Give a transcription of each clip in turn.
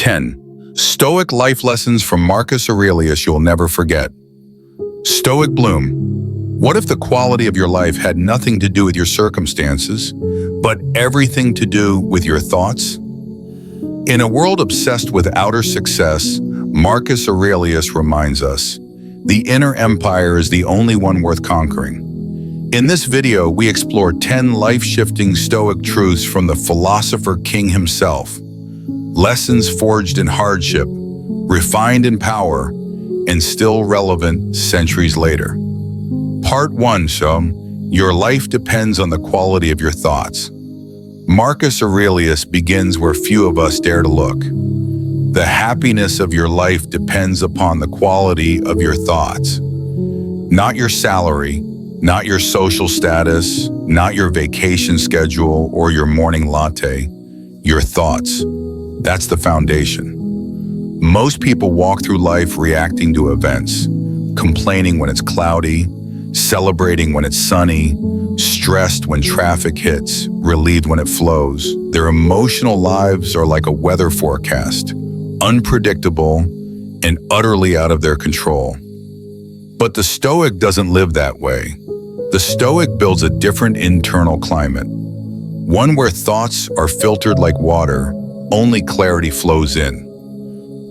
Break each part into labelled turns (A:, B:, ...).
A: 10. Stoic life lessons from Marcus Aurelius you'll never forget. Stoic bloom. What if the quality of your life had nothing to do with your circumstances, but everything to do with your thoughts? In a world obsessed with outer success, Marcus Aurelius reminds us, the inner empire is the only one worth conquering. In this video, we explore 10 life-shifting Stoic truths from the philosopher king himself. Lessons forged in hardship, refined in power, and still relevant centuries later. Part 1. Your life depends on the quality of your thoughts. Marcus Aurelius begins where few of us dare to look. The happiness of your life depends upon the quality of your thoughts. Not your salary, not your social status, not your vacation schedule or your morning latte. Your thoughts. That's the foundation. Most people walk through life reacting to events, complaining when it's cloudy, celebrating when it's sunny, stressed when traffic hits, relieved when it flows. Their emotional lives are like a weather forecast, unpredictable and utterly out of their control. But the Stoic doesn't live that way. The Stoic builds a different internal climate, one where thoughts are filtered like water, only clarity flows in.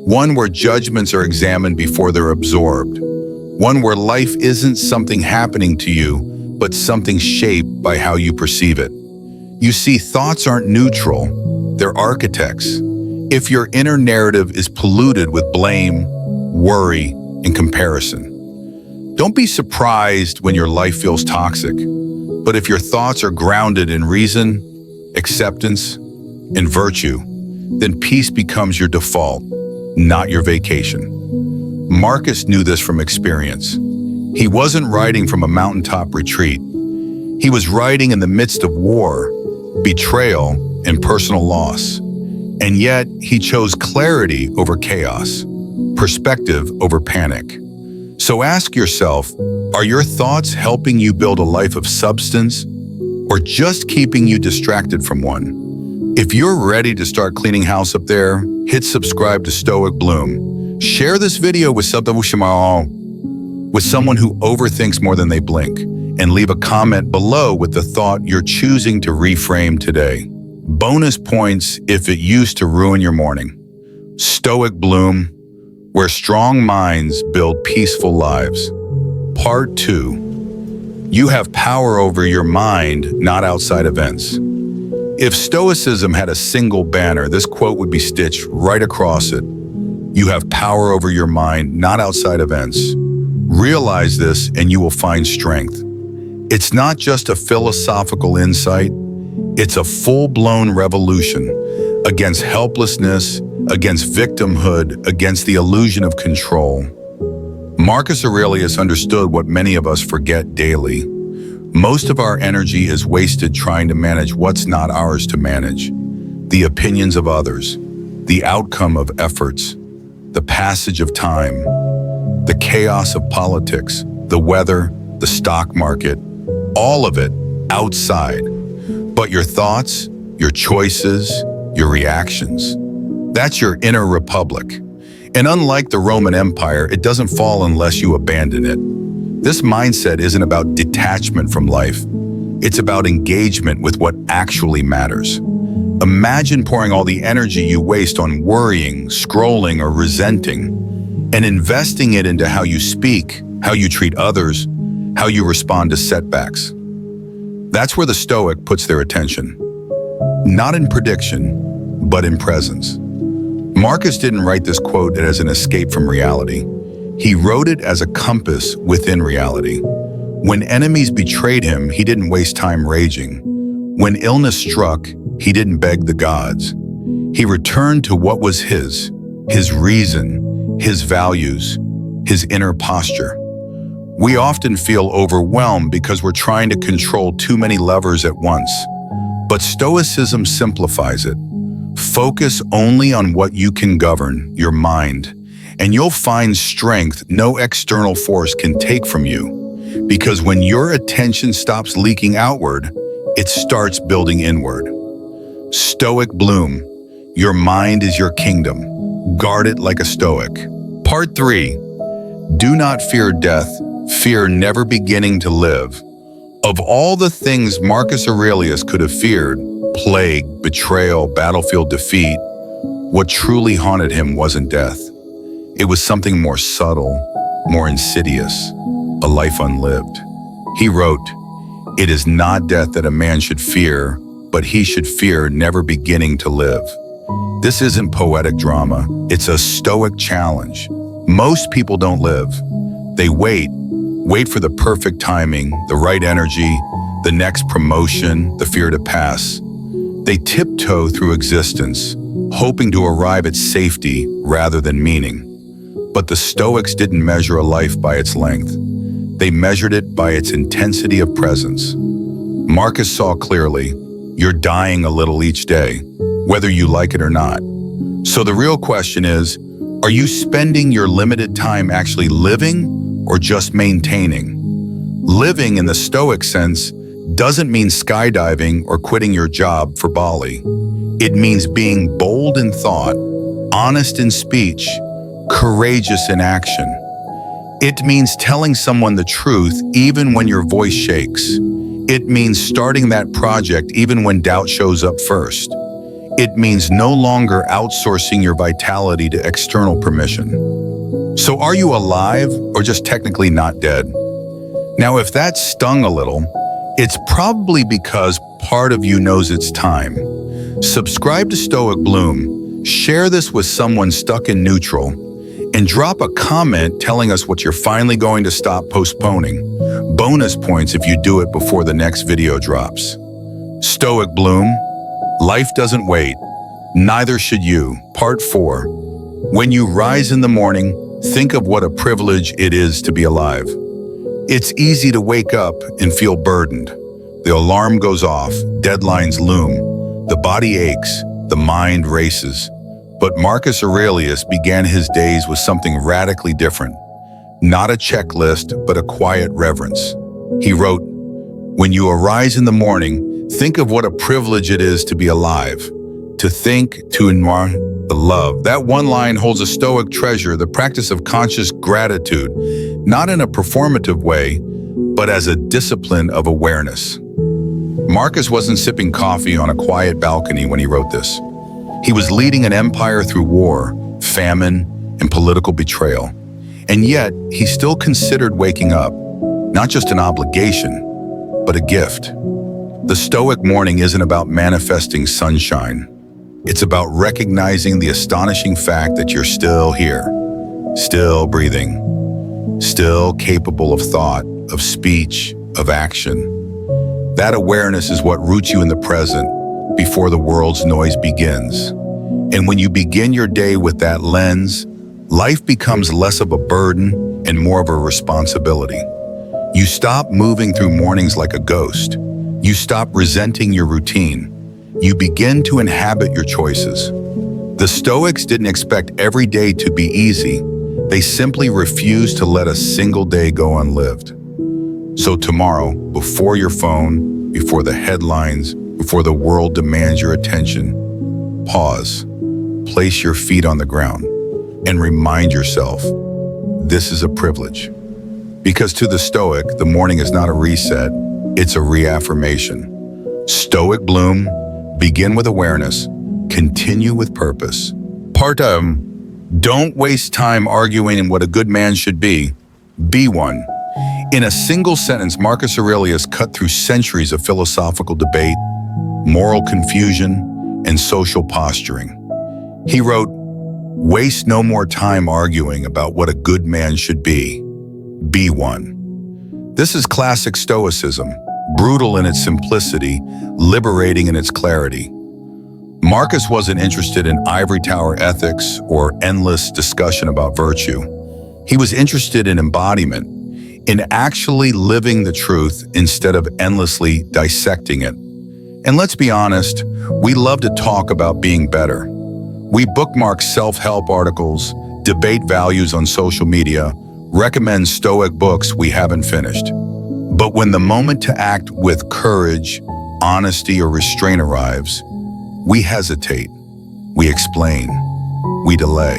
A: One where judgments are examined before they're absorbed. One where life isn't something happening to you, but something shaped by how you perceive it. You see, thoughts aren't neutral, they're architects. If your inner narrative is polluted with blame, worry, and comparison, don't be surprised when your life feels toxic. But if your thoughts are grounded in reason, acceptance, and virtue, then peace becomes your default, not your vacation. Marcus knew this from experience. He wasn't writing from a mountaintop retreat. He was writing in the midst of war, betrayal, and personal loss. And yet, he chose clarity over chaos, perspective over panic. So ask yourself, are your thoughts helping you build a life of substance or just keeping you distracted from one? If you're ready to start cleaning house up there, hit subscribe to Stoic Bloom. Share this video with someone who overthinks more than they blink, and leave a comment below with the thought you're choosing to reframe today. Bonus points if it used to ruin your morning. Stoic Bloom, where strong minds build peaceful lives. Part 2. You have power over your mind, not outside events. If Stoicism had a single banner, this quote would be stitched right across it. You have power over your mind, not outside events. Realize this and you will find strength. It's not just a philosophical insight, it's a full-blown revolution against helplessness, against victimhood, against the illusion of control. Marcus Aurelius understood what many of us forget daily. Most of our energy is wasted trying to manage what's not ours to manage. The opinions of others, the outcome of efforts, the passage of time, the chaos of politics, the weather, the stock market, all of it outside. But your thoughts, your choices, your reactions, that's your inner republic. And unlike the Roman Empire, it doesn't fall unless you abandon it. This mindset isn't about detachment from life. It's about engagement with what actually matters. Imagine pouring all the energy you waste on worrying, scrolling, or resenting, and investing it into how you speak, how you treat others, how you respond to setbacks. That's where the Stoic puts their attention. Not in prediction, but in presence. Marcus didn't write this quote as an escape from reality. He wrote it as a compass within reality. When enemies betrayed him, he didn't waste time raging. When illness struck, he didn't beg the gods. He returned to what was his reason, his values, his inner posture. We often feel overwhelmed because we're trying to control too many levers at once. But Stoicism simplifies it. Focus only on what you can govern, your mind, and you'll find strength no external force can take from you. Because when your attention stops leaking outward, it starts building inward. Stoic bloom. Your mind is your kingdom. Guard it like a Stoic. Part 3. Do not fear death, fear never beginning to live. Of all the things Marcus Aurelius could have feared, plague, betrayal, battlefield defeat, what truly haunted him wasn't death. It was something more subtle, more insidious, a life unlived. He wrote, "It is not death that a man should fear, but he should fear never beginning to live." This isn't poetic drama, it's a Stoic challenge. Most people don't live. They wait for the perfect timing, the right energy, the next promotion, the fear to pass. They tiptoe through existence, hoping to arrive at safety rather than meaning. But the Stoics didn't measure a life by its length. They measured it by its intensity of presence. Marcus saw clearly, you're dying a little each day, whether you like it or not. So the real question is, are you spending your limited time actually living or just maintaining? Living in the Stoic sense doesn't mean skydiving or quitting your job for Bali. It means being bold in thought, honest in speech, courageous in action. It means telling someone the truth even when your voice shakes. It means starting that project even when doubt shows up first. It means no longer outsourcing your vitality to external permission. So are you alive or just technically not dead? Now, if that stung a little, it's probably because part of you knows it's time. Subscribe to Stoic Bloom, share this with someone stuck in neutral, and drop a comment telling us what you're finally going to stop postponing. Bonus points if you do it before the next video drops. Stoic Bloom, life doesn't wait. Neither should you. Part 4. When you rise in the morning, think of what a privilege it is to be alive. It's easy to wake up and feel burdened. The alarm goes off, deadlines loom, the body aches, the mind races. But Marcus Aurelius began his days with something radically different. Not a checklist, but a quiet reverence. He wrote, "When you arise in the morning, think of what a privilege it is to be alive, to think, to admire, to love." That one line holds a Stoic treasure, the practice of conscious gratitude, not in a performative way, but as a discipline of awareness. Marcus wasn't sipping coffee on a quiet balcony when he wrote this. He was leading an empire through war, famine, and political betrayal. And yet, he still considered waking up, not just an obligation, but a gift. The Stoic morning isn't about manifesting sunshine. It's about recognizing the astonishing fact that you're still here, still breathing, still capable of thought, of speech, of action. That awareness is what roots you in the present before the world's noise begins. And when you begin your day with that lens, life becomes less of a burden and more of a responsibility. You stop moving through mornings like a ghost. You stop resenting your routine. You begin to inhabit your choices. The Stoics didn't expect every day to be easy. They simply refused to let a single day go unlived. So tomorrow, before your phone, before the headlines, before the world demands your attention, pause, place your feet on the ground, and remind yourself, this is a privilege. Because to the Stoic, the morning is not a reset, it's a reaffirmation. Stoic Bloom, begin with awareness, continue with purpose. Don't waste time arguing what a good man should be one. In a single sentence, Marcus Aurelius cut through centuries of philosophical debate, moral confusion, and social posturing. He wrote, "Waste no more time arguing about what a good man should be one." This is classic Stoicism, brutal in its simplicity, liberating in its clarity. Marcus wasn't interested in ivory tower ethics or endless discussion about virtue. He was interested in embodiment, in actually living the truth instead of endlessly dissecting it. And let's be honest, we love to talk about being better. We bookmark self-help articles, debate values on social media, recommend Stoic books we haven't finished. But when the moment to act with courage, honesty, or restraint arrives, we hesitate, we explain, we delay.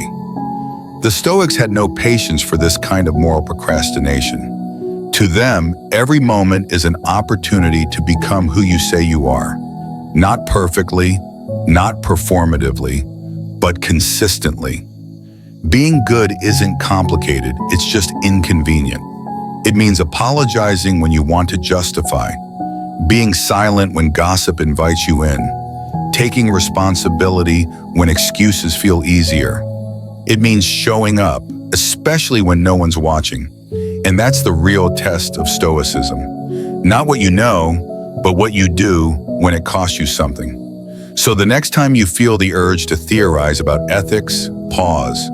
A: The Stoics had no patience for this kind of moral procrastination. To them, every moment is an opportunity to become who you say you are. Not perfectly, not performatively, but consistently. Being good isn't complicated, it's just inconvenient. It means apologizing when you want to justify, being silent when gossip invites you in, taking responsibility when excuses feel easier. It means showing up, especially when no one's watching. And that's the real test of Stoicism. Not what you know, but what you do when it costs you something. So the next time you feel the urge to theorize about ethics, pause,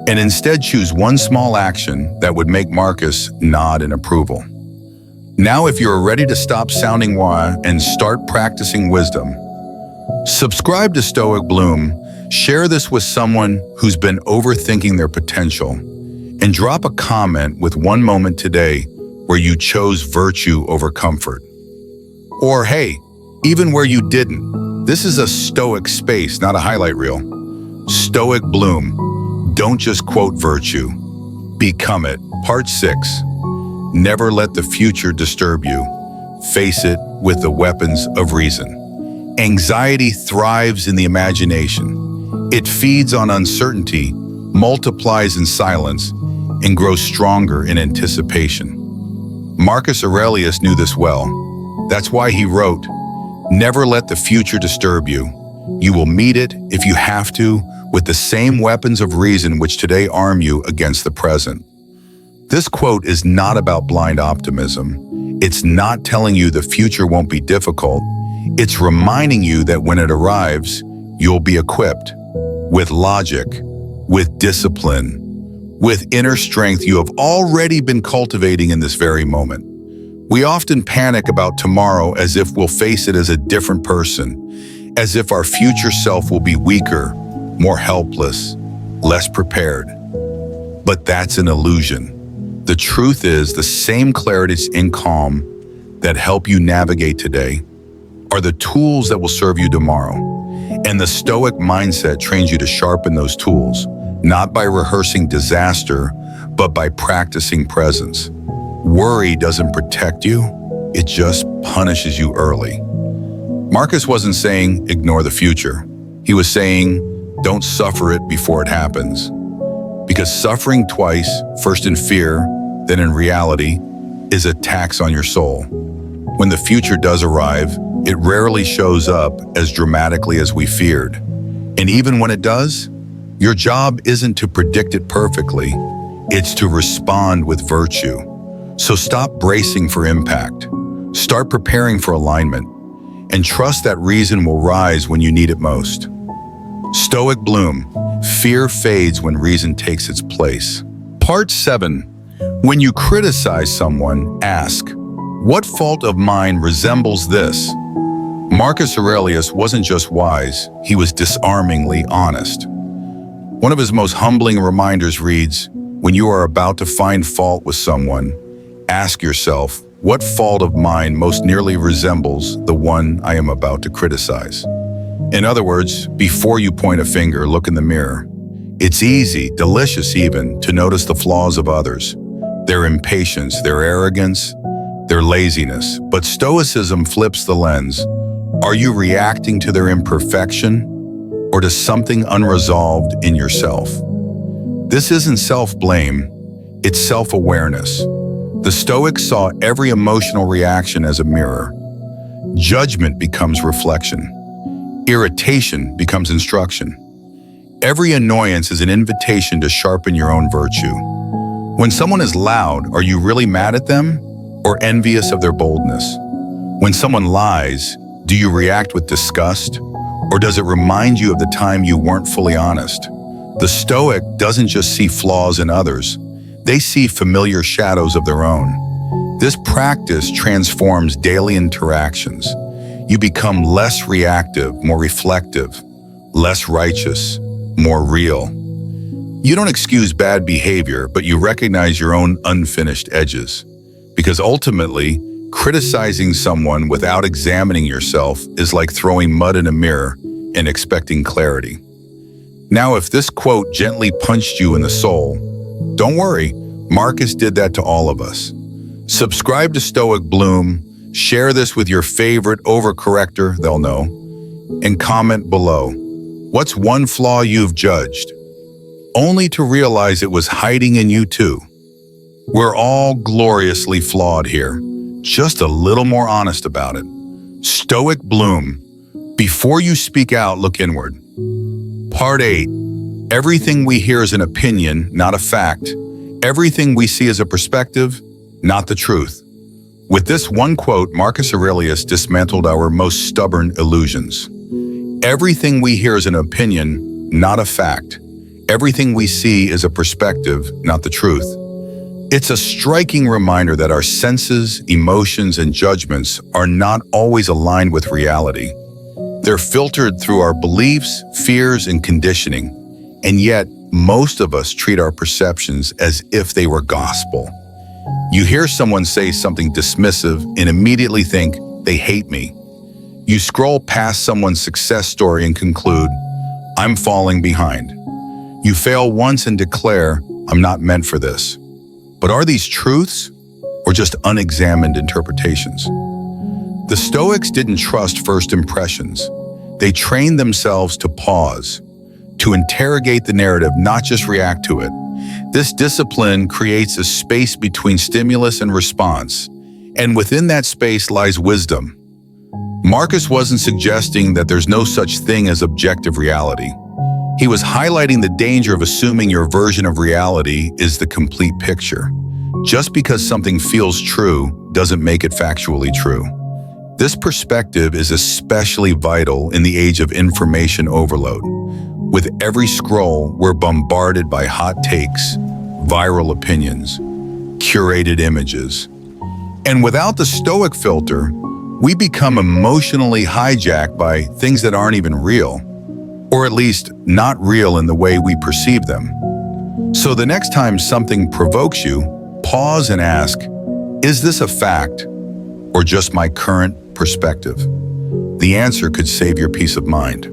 A: and instead choose one small action that would make Marcus nod in approval. Now, if you're ready to stop sounding wise and start practicing wisdom, subscribe to Stoic Bloom, share this with someone who's been overthinking their potential, and drop a comment with one moment today where you chose virtue over comfort. Or hey, even where you didn't. This is a Stoic space, not a highlight reel. Stoic Bloom. Don't just quote virtue. Become it. Part 6. Never let the future disturb you. Face it with the weapons of reason. Anxiety thrives in the imagination. It feeds on uncertainty, multiplies in silence, and grows stronger in anticipation. Marcus Aurelius knew this well. That's why he wrote, "Never let the future disturb you. You will meet it, if you have to, with the same weapons of reason which today arm you against the present." This quote is not about blind optimism. It's not telling you the future won't be difficult. It's reminding you that when it arrives, you'll be equipped with logic, with discipline, with inner strength you have already been cultivating in this very moment. We often panic about tomorrow as if we'll face it as a different person, as if our future self will be weaker, more helpless, less prepared. But that's an illusion. The truth is, the same clarity and calm that help you navigate today are the tools that will serve you tomorrow. And the Stoic mindset trains you to sharpen those tools, not by rehearsing disaster, but by practicing presence. Worry doesn't protect you, it just punishes you early. Marcus wasn't saying, ignore the future. He was saying, don't suffer it before it happens. Because suffering twice, first in fear, then in reality, is a tax on your soul. When the future does arrive, it rarely shows up as dramatically as we feared. And even when it does, your job isn't to predict it perfectly, it's to respond with virtue. So stop bracing for impact, start preparing for alignment, and trust that reason will rise when you need it most. Stoic Bloom. Fear fades when reason takes its place. Part 7. When you criticize someone, ask, what fault of mine resembles this? Marcus Aurelius wasn't just wise, he was disarmingly honest. One of his most humbling reminders reads, when you are about to find fault with someone, ask yourself, what fault of mine most nearly resembles the one I am about to criticize? In other words, before you point a finger, look in the mirror. It's easy, delicious even, to notice the flaws of others, their impatience, their arrogance, their laziness. But Stoicism flips the lens. Are you reacting to their imperfection or to something unresolved in yourself? This isn't self-blame, it's self-awareness. The Stoics saw every emotional reaction as a mirror. Judgment becomes reflection. Irritation becomes instruction. Every annoyance is an invitation to sharpen your own virtue. When someone is loud, are you really mad at them or envious of their boldness? When someone lies, do you react with disgust or does it remind you of the time you weren't fully honest? The Stoic doesn't just see flaws in others, they see familiar shadows of their own. This practice transforms daily interactions. You become less reactive, more reflective, less righteous, more real. You don't excuse bad behavior, but you recognize your own unfinished edges. Because ultimately, criticizing someone without examining yourself is like throwing mud in a mirror and expecting clarity. Now, if this quote gently punched you in the soul, don't worry, Marcus did that to all of us. Subscribe to Stoic Bloom, share this with your favorite overcorrector, they'll know, and comment below. What's one flaw you've judged? Only to realize it was hiding in you too. We're all gloriously flawed here, just a little more honest about it. Stoic Bloom. Before you speak out, look inward. Part 8. Everything we hear is an opinion, not a fact. Everything we see is a perspective, not the truth. With this one quote, Marcus Aurelius dismantled our most stubborn illusions. Everything we hear is an opinion, not a fact. Everything we see is a perspective, not the truth. It's a striking reminder that our senses, emotions, and judgments are not always aligned with reality. They're filtered through our beliefs, fears, and conditioning, and yet most of us treat our perceptions as if they were gospel. You hear someone say something dismissive and immediately think, they hate me. You scroll past someone's success story and conclude, I'm falling behind. You fail once and declare, I'm not meant for this. But are these truths or just unexamined interpretations? The Stoics didn't trust first impressions. They trained themselves to pause, to interrogate the narrative, not just react to it. This discipline creates a space between stimulus and response, and within that space lies wisdom. Marcus wasn't suggesting that there's no such thing as objective reality. He was highlighting the danger of assuming your version of reality is the complete picture. Just because something feels true doesn't make it factually true. This perspective is especially vital in the age of information overload. With every scroll, we're bombarded by hot takes, viral opinions, curated images. And without the Stoic filter, we become emotionally hijacked by things that aren't even real, or at least not real in the way we perceive them. So the next time something provokes you, pause and ask, is this a fact or just my current perspective? The answer could save your peace of mind.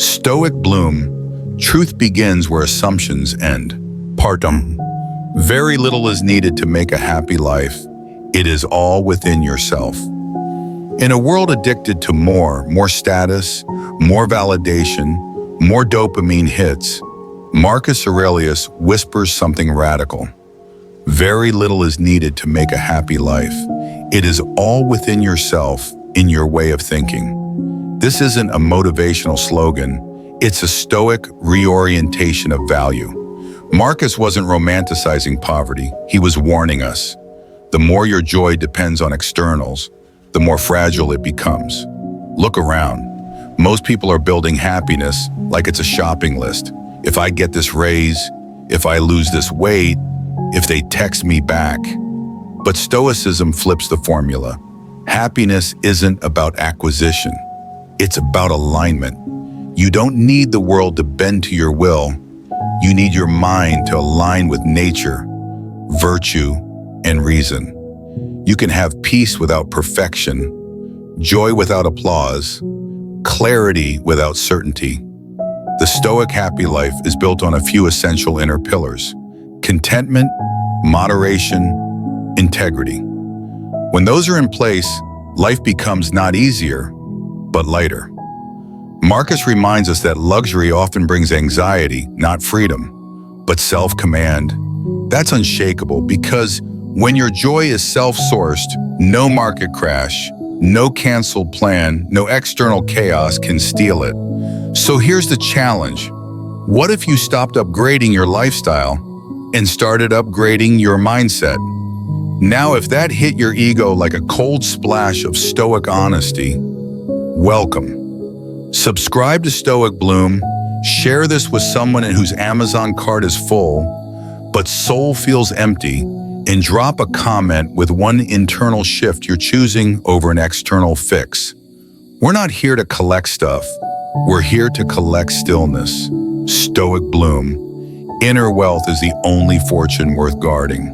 A: Stoic Bloom. Truth begins where assumptions end. Partum. Very little is needed to make a happy life. It is all within yourself. In a world addicted to more status, more validation, more dopamine hits, Marcus Aurelius whispers something radical. Very little is needed to make a happy life. It is all within yourself, in your way of thinking. This isn't a motivational slogan. It's a Stoic reorientation of value. Marcus wasn't romanticizing poverty. He was warning us. The more your joy depends on externals, the more fragile it becomes. Look around. Most people are building happiness like it's a shopping list. If I get this raise, if I lose this weight, if they text me back. But Stoicism flips the formula. Happiness isn't about acquisition. It's about alignment. You don't need the world to bend to your will. You need your mind to align with nature, virtue, and reason. You can have peace without perfection, joy without applause, clarity without certainty. The Stoic happy life is built on a few essential inner pillars: contentment, moderation, integrity. When those are in place, life becomes not easier, but lighter. Marcus reminds us that luxury often brings anxiety, not freedom, but self-command. That's unshakable because when your joy is self-sourced, no market crash, no canceled plan, no external chaos can steal it. So here's the challenge. What if you stopped upgrading your lifestyle and started upgrading your mindset? Now, if that hit your ego like a cold splash of Stoic honesty, welcome. Subscribe to Stoic Bloom, share this with someone whose Amazon cart is full, but soul feels empty, and drop a comment with one internal shift you're choosing over an external fix. We're not here to collect stuff. We're here to collect stillness. Stoic Bloom. Inner wealth is the only fortune worth guarding.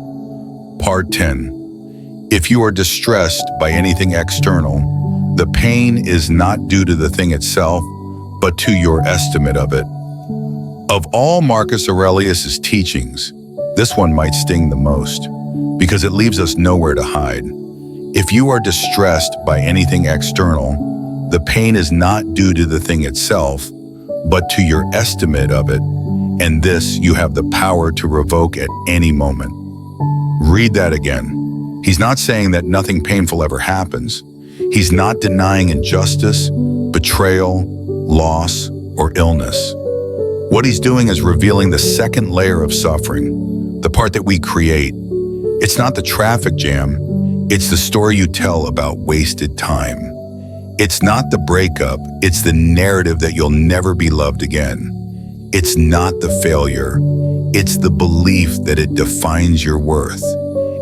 A: Part 10. If you are distressed by anything external, the pain is not due to the thing itself, but to your estimate of it. Of all Marcus Aurelius's teachings, this one might sting the most, because it leaves us nowhere to hide. If you are distressed by anything external, the pain is not due to the thing itself, but to your estimate of it, and this you have the power to revoke at any moment. Read that again. He's not saying that nothing painful ever happens. He's not denying injustice, betrayal, loss, or illness. What he's doing is revealing the second layer of suffering, the part that we create. It's not the traffic jam, it's the story you tell about wasted time. It's not the breakup, it's the narrative that you'll never be loved again. It's not the failure, it's the belief that it defines your worth.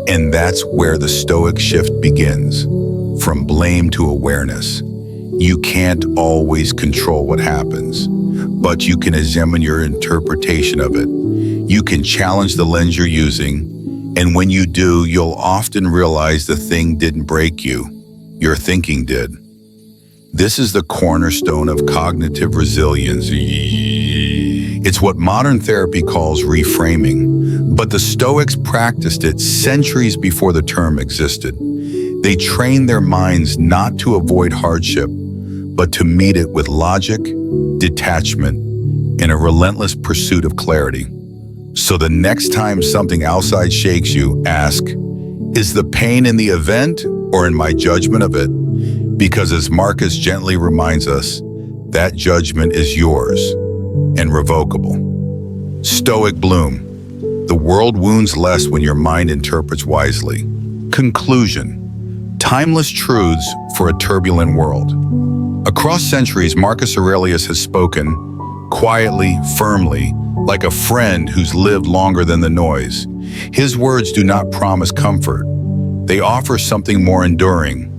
A: And that's where the Stoic shift begins, from blame to awareness. You can't always control what happens, but you can examine your interpretation of it. You can challenge the lens you're using, and when you do, you'll often realize the thing didn't break you. Your thinking did. This is the cornerstone of cognitive resilience. It's what modern therapy calls reframing, but the Stoics practiced it centuries before the term existed. They trained their minds not to avoid hardship, but to meet it with logic, detachment, and a relentless pursuit of clarity. So the next time something outside shakes you, ask, is the pain in the event or in my judgment of it? Because as Marcus gently reminds us, that judgment is yours and revocable. Stoic bloom. The world wounds less when your mind interprets wisely. Conclusion. Timeless truths for a turbulent world. Across centuries, Marcus Aurelius has spoken quietly, firmly, like a friend who's lived longer than the noise. His words do not promise comfort. They offer something more enduring: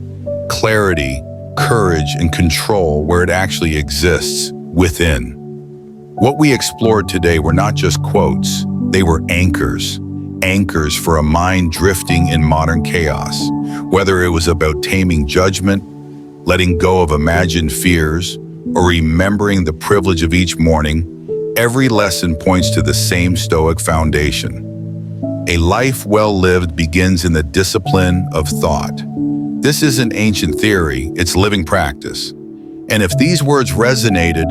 A: clarity, courage, and control where it actually exists, within. What we explored today were not just quotes, they were anchors. Anchors for a mind drifting in modern chaos. Whether it was about taming judgment, letting go of imagined fears, or remembering the privilege of each morning, every lesson points to the same Stoic foundation. A life well lived begins in the discipline of thought. This isn't ancient theory, it's living practice. And if these words resonated,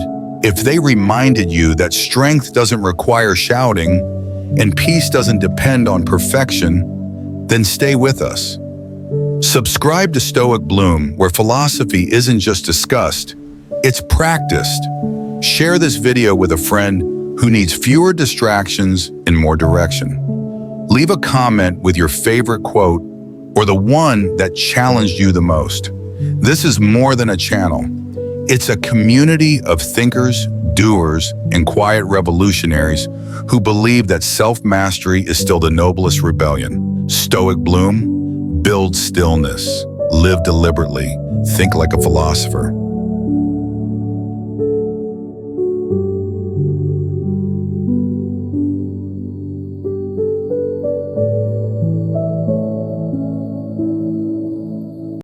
A: if they reminded you that strength doesn't require shouting and peace doesn't depend on perfection, then stay with us. Subscribe to Stoic Bloom, where philosophy isn't just discussed, it's practiced. Share this video with a friend who needs fewer distractions and more direction. Leave a comment with your favorite quote or the one that challenged you the most. This is more than a channel. It's a community of thinkers, doers, and quiet revolutionaries who believe that self-mastery is still the noblest rebellion. Stoic Bloom, build stillness, live deliberately, think like a philosopher.